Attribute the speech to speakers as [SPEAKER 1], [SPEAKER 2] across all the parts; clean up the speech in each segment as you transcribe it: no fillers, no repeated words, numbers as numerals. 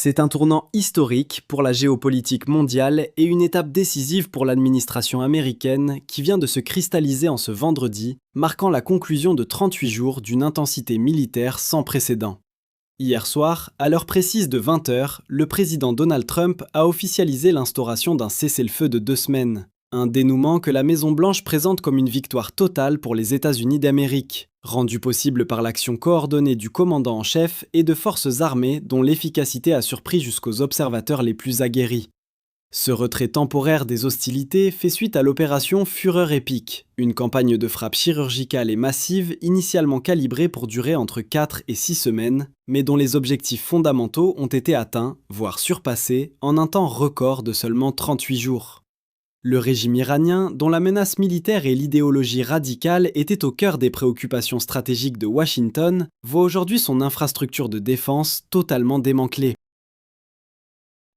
[SPEAKER 1] C'est un tournant historique pour la géopolitique mondiale et une étape décisive pour l'administration américaine qui vient de se cristalliser en ce vendredi, marquant la conclusion de 38 jours d'une intensité militaire sans précédent. Hier soir, à l'heure précise de 20 h, le président Donald Trump a officialisé l'instauration d'un cessez-le-feu de 2 semaines. Un dénouement que la Maison-Blanche présente comme une victoire totale pour les États-Unis d'Amérique, rendu possible par l'action coordonnée du commandant en chef et de forces armées dont l'efficacité a surpris jusqu'aux observateurs les plus aguerris. Ce retrait temporaire des hostilités fait suite à l'opération Fureur épique, une campagne de frappe chirurgicale et massive initialement calibrée pour durer entre 4 et 6 semaines, mais dont les objectifs fondamentaux ont été atteints, voire surpassés, en un temps record de seulement 38 jours. Le régime iranien, dont la menace militaire et l'idéologie radicale étaient au cœur des préoccupations stratégiques de Washington, voit aujourd'hui son infrastructure de défense totalement démantelée.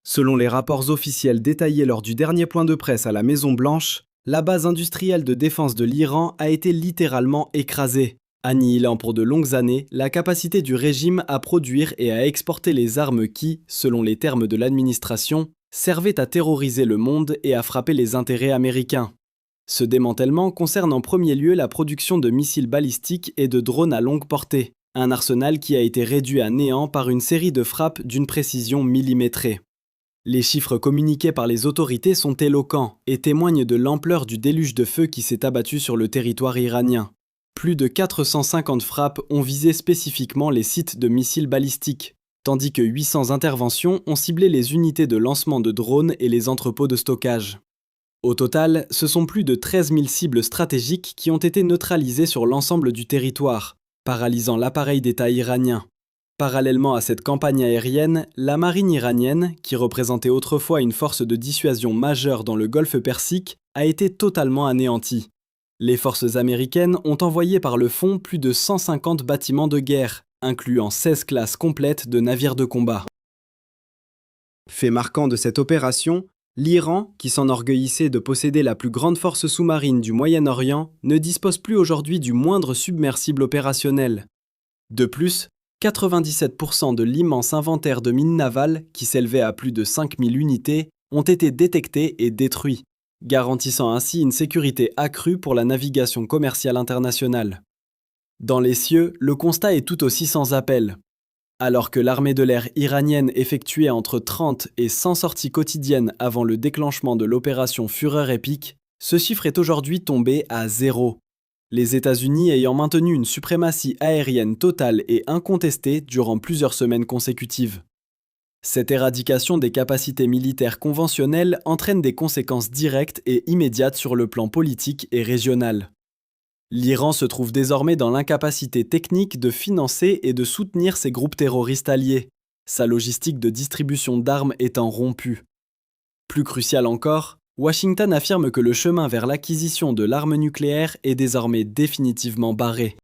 [SPEAKER 1] Selon les rapports officiels détaillés lors du dernier point de presse à la Maison-Blanche, la base industrielle de défense de l'Iran a été littéralement écrasée, annihilant pour de longues années la capacité du régime à produire et à exporter les armes qui, selon les termes de l'administration, servait à terroriser le monde et à frapper les intérêts américains. Ce démantèlement concerne en premier lieu la production de missiles balistiques et de drones à longue portée, un arsenal qui a été réduit à néant par une série de frappes d'une précision millimétrée. Les chiffres communiqués par les autorités sont éloquents et témoignent de l'ampleur du déluge de feu qui s'est abattu sur le territoire iranien. Plus de 450 frappes ont visé spécifiquement les sites de missiles balistiques, tandis que 800 interventions ont ciblé les unités de lancement de drones et les entrepôts de stockage. Au total, ce sont plus de 13 000 cibles stratégiques qui ont été neutralisées sur l'ensemble du territoire, paralysant l'appareil d'État iranien. Parallèlement à cette campagne aérienne, la marine iranienne, qui représentait autrefois une force de dissuasion majeure dans le golfe Persique, a été totalement anéantie. Les forces américaines ont envoyé par le fond plus de 150 bâtiments de guerre, incluant 16 classes complètes de navires de combat. Fait marquant de cette opération, l'Iran, qui s'enorgueillissait de posséder la plus grande force sous-marine du Moyen-Orient, ne dispose plus aujourd'hui du moindre submersible opérationnel. De plus, 97% de l'immense inventaire de mines navales, qui s'élevait à plus de 5000 unités, ont été détectés et détruits, garantissant ainsi une sécurité accrue pour la navigation commerciale internationale. Dans les cieux, le constat est tout aussi sans appel. Alors que l'armée de l'air iranienne effectuait entre 30 et 100 sorties quotidiennes avant le déclenchement de l'opération Fureur épique, ce chiffre est aujourd'hui tombé à 0. Les États-Unis ayant maintenu une suprématie aérienne totale et incontestée durant plusieurs semaines consécutives. Cette éradication des capacités militaires conventionnelles entraîne des conséquences directes et immédiates sur le plan politique et régional. L'Iran se trouve désormais dans l'incapacité technique de financer et de soutenir ses groupes terroristes alliés, sa logistique de distribution d'armes étant rompue. Plus crucial encore, Washington affirme que le chemin vers l'acquisition de l'arme nucléaire est désormais définitivement barré.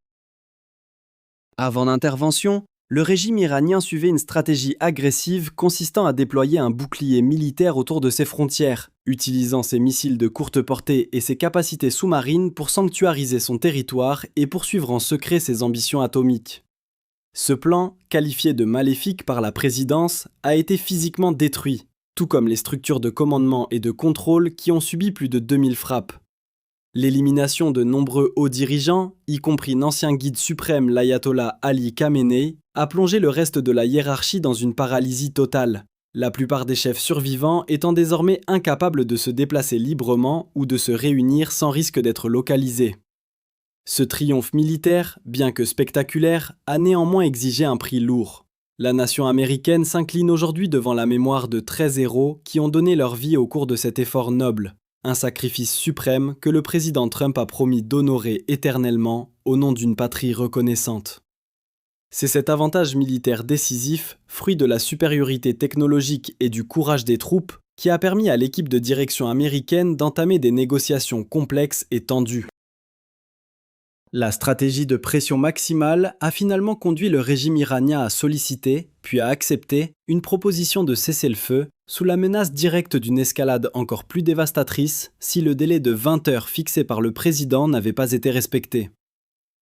[SPEAKER 1] Avant l'intervention, le régime iranien suivait une stratégie agressive consistant à déployer un bouclier militaire autour de ses frontières, utilisant ses missiles de courte portée et ses capacités sous-marines pour sanctuariser son territoire et poursuivre en secret ses ambitions atomiques. Ce plan, qualifié de maléfique par la présidence, a été physiquement détruit, tout comme les structures de commandement et de contrôle qui ont subi plus de 2000 frappes. L'élimination de nombreux hauts dirigeants, y compris l'ancien guide suprême l'ayatollah Ali Khamenei, a plongé le reste de la hiérarchie dans une paralysie totale, la plupart des chefs survivants étant désormais incapables de se déplacer librement ou de se réunir sans risque d'être localisés. Ce triomphe militaire, bien que spectaculaire, a néanmoins exigé un prix lourd. La nation américaine s'incline aujourd'hui devant la mémoire de 13 héros qui ont donné leur vie au cours de cet effort noble, un sacrifice suprême que le président Trump a promis d'honorer éternellement au nom d'une patrie reconnaissante. C'est cet avantage militaire décisif, fruit de la supériorité technologique et du courage des troupes, qui a permis à l'équipe de direction américaine d'entamer des négociations complexes et tendues. La stratégie de pression maximale a finalement conduit le régime iranien à solliciter, puis à accepter, une proposition de cessez-le-feu, sous la menace directe d'une escalade encore plus dévastatrice si le délai de 20 heures fixé par le président n'avait pas été respecté.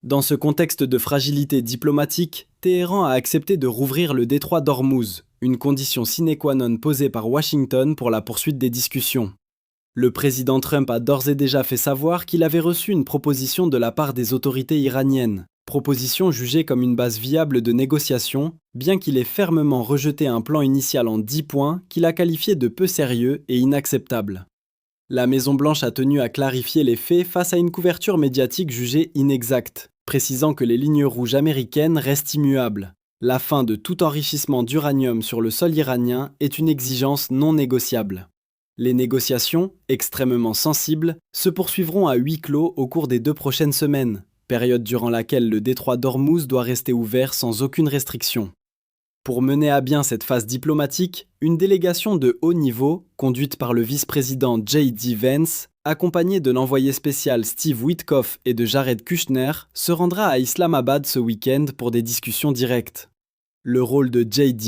[SPEAKER 1] Dans ce contexte de fragilité diplomatique, Téhéran a accepté de rouvrir le détroit d'Ormuz, une condition sine qua non posée par Washington pour la poursuite des discussions. Le président Trump a d'ores et déjà fait savoir qu'il avait reçu une proposition de la part des autorités iraniennes, proposition jugée comme une base viable de négociation, bien qu'il ait fermement rejeté un plan initial en 10 points qu'il a qualifié de peu sérieux et inacceptable. La Maison-Blanche a tenu à clarifier les faits face à une couverture médiatique jugée inexacte, précisant que les lignes rouges américaines restent immuables. La fin de tout enrichissement d'uranium sur le sol iranien est une exigence non négociable. Les négociations, extrêmement sensibles, se poursuivront à huis clos au cours des 2 prochaines semaines, période durant laquelle le détroit d'Ormuz doit rester ouvert sans aucune restriction. Pour mener à bien cette phase diplomatique, une délégation de haut niveau, conduite par le vice-président J.D. Vance, accompagnée de l'envoyé spécial Steve Witkoff et de Jared Kushner, se rendra à Islamabad ce week-end pour des discussions directes. Le rôle de J.D.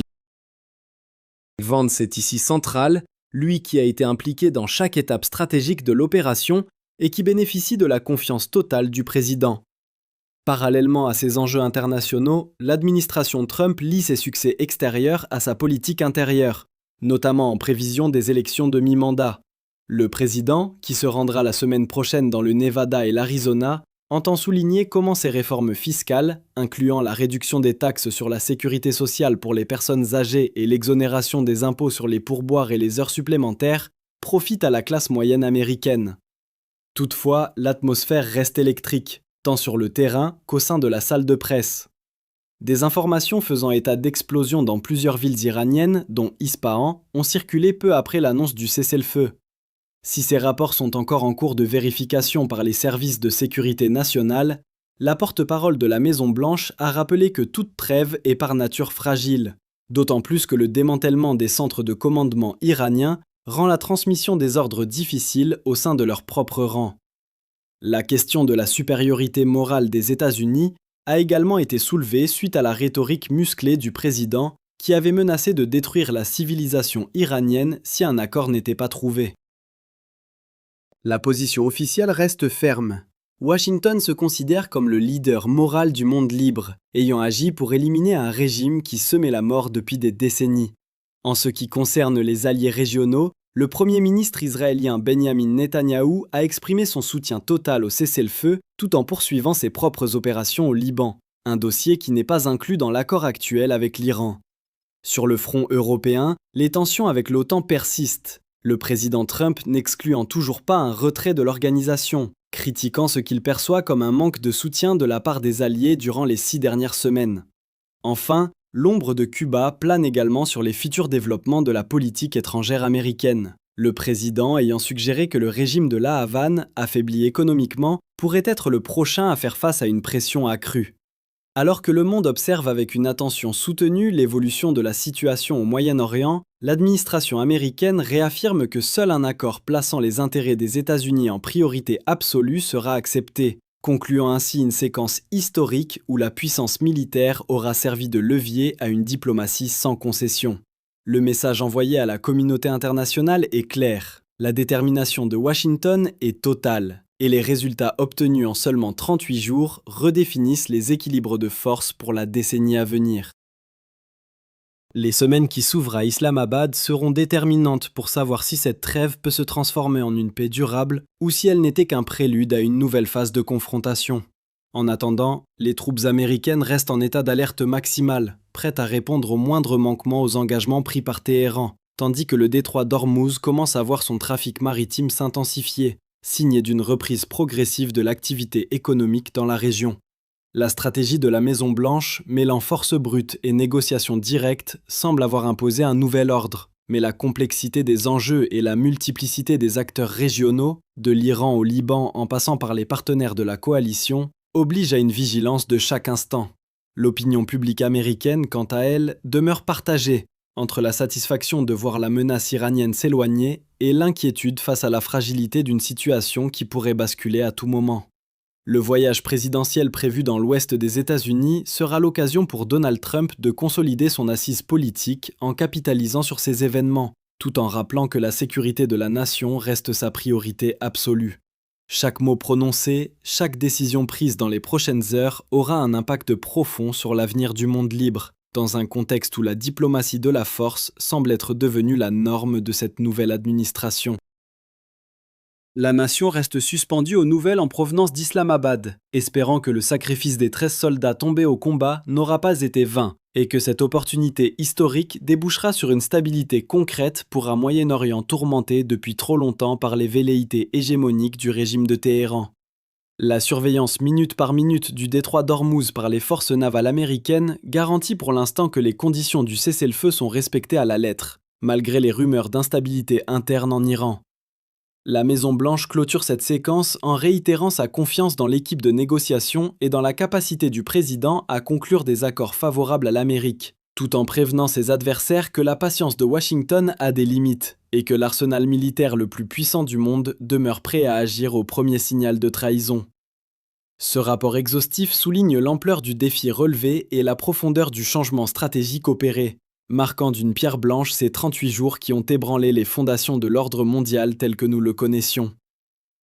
[SPEAKER 1] Vance est ici central, lui qui a été impliqué dans chaque étape stratégique de l'opération et qui bénéficie de la confiance totale du président. Parallèlement à ces enjeux internationaux, l'administration Trump lie ses succès extérieurs à sa politique intérieure, notamment en prévision des élections de mi-mandat. Le président, qui se rendra la semaine prochaine dans le Nevada et l'Arizona, entend souligner comment ces réformes fiscales, incluant la réduction des taxes sur la sécurité sociale pour les personnes âgées et l'exonération des impôts sur les pourboires et les heures supplémentaires, profitent à la classe moyenne américaine. Toutefois, l'atmosphère reste électrique, tant sur le terrain qu'au sein de la salle de presse. Des informations faisant état d'explosions dans plusieurs villes iraniennes, dont Ispahan, ont circulé peu après l'annonce du cessez-le-feu. Si ces rapports sont encore en cours de vérification par les services de sécurité nationale, la porte-parole de la Maison-Blanche a rappelé que toute trêve est par nature fragile, d'autant plus que le démantèlement des centres de commandement iraniens rend la transmission des ordres difficile au sein de leurs propres rangs. La question de la supériorité morale des États-Unis a également été soulevée suite à la rhétorique musclée du président qui avait menacé de détruire la civilisation iranienne si un accord n'était pas trouvé. La position officielle reste ferme. Washington se considère comme le leader moral du monde libre, ayant agi pour éliminer un régime qui semait la mort depuis des décennies. En ce qui concerne les alliés régionaux, le Premier ministre israélien Benjamin Netanyahou a exprimé son soutien total au cessez-le-feu tout en poursuivant ses propres opérations au Liban, un dossier qui n'est pas inclus dans l'accord actuel avec l'Iran. Sur le front européen, les tensions avec l'OTAN persistent. Le président Trump n'excluant toujours pas un retrait de l'organisation, critiquant ce qu'il perçoit comme un manque de soutien de la part des alliés durant les 6 dernières semaines. Enfin, l'ombre de Cuba plane également sur les futurs développements de la politique étrangère américaine, le président ayant suggéré que le régime de La Havane, affaibli économiquement, pourrait être le prochain à faire face à une pression accrue. Alors que le monde observe avec une attention soutenue l'évolution de la situation au Moyen-Orient, l'administration américaine réaffirme que seul un accord plaçant les intérêts des États-Unis en priorité absolue sera accepté, concluant ainsi une séquence historique où la puissance militaire aura servi de levier à une diplomatie sans concession. Le message envoyé à la communauté internationale est clair. La détermination de Washington est totale. Et les résultats obtenus en seulement 38 jours redéfinissent les équilibres de force pour la décennie à venir. Les semaines qui s'ouvrent à Islamabad seront déterminantes pour savoir si cette trêve peut se transformer en une paix durable ou si elle n'était qu'un prélude à une nouvelle phase de confrontation. En attendant, les troupes américaines restent en état d'alerte maximale, prêtes à répondre au moindre manquement aux engagements pris par Téhéran, tandis que le détroit d'Ormuz commence à voir son trafic maritime s'intensifier, signe d'une reprise progressive de l'activité économique dans la région. La stratégie de la Maison-Blanche, mêlant force brute et négociations directes, semble avoir imposé un nouvel ordre, mais la complexité des enjeux et la multiplicité des acteurs régionaux, de l'Iran au Liban en passant par les partenaires de la coalition, obligent à une vigilance de chaque instant. L'opinion publique américaine, quant à elle, demeure partagée, entre la satisfaction de voir la menace iranienne s'éloigner et l'inquiétude face à la fragilité d'une situation qui pourrait basculer à tout moment. Le voyage présidentiel prévu dans l'ouest des États-Unis sera l'occasion pour Donald Trump de consolider son assise politique en capitalisant sur ces événements, tout en rappelant que la sécurité de la nation reste sa priorité absolue. Chaque mot prononcé, chaque décision prise dans les prochaines heures aura un impact profond sur l'avenir du monde libre, dans un contexte où la diplomatie de la force semble être devenue la norme de cette nouvelle administration. La nation reste suspendue aux nouvelles en provenance d'Islamabad, espérant que le sacrifice des 13 soldats tombés au combat n'aura pas été vain, et que cette opportunité historique débouchera sur une stabilité concrète pour un Moyen-Orient tourmenté depuis trop longtemps par les velléités hégémoniques du régime de Téhéran. La surveillance minute par minute du détroit d'Ormuz par les forces navales américaines garantit pour l'instant que les conditions du cessez-le-feu sont respectées à la lettre, malgré les rumeurs d'instabilité interne en Iran. La Maison-Blanche clôture cette séquence en réitérant sa confiance dans l'équipe de négociation et dans la capacité du président à conclure des accords favorables à l'Amérique, tout en prévenant ses adversaires que la patience de Washington a des limites et que l'arsenal militaire le plus puissant du monde demeure prêt à agir au premier signal de trahison. Ce rapport exhaustif souligne l'ampleur du défi relevé et la profondeur du changement stratégique opéré, marquant d'une pierre blanche ces 38 jours qui ont ébranlé les fondations de l'ordre mondial tel que nous le connaissions.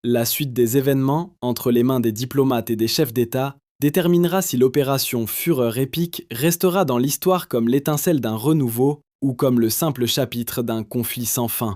[SPEAKER 1] La suite des événements, entre les mains des diplomates et des chefs d'État, déterminera si l'opération Fureur épique restera dans l'histoire comme l'étincelle d'un renouveau ou comme le simple chapitre d'un conflit sans fin.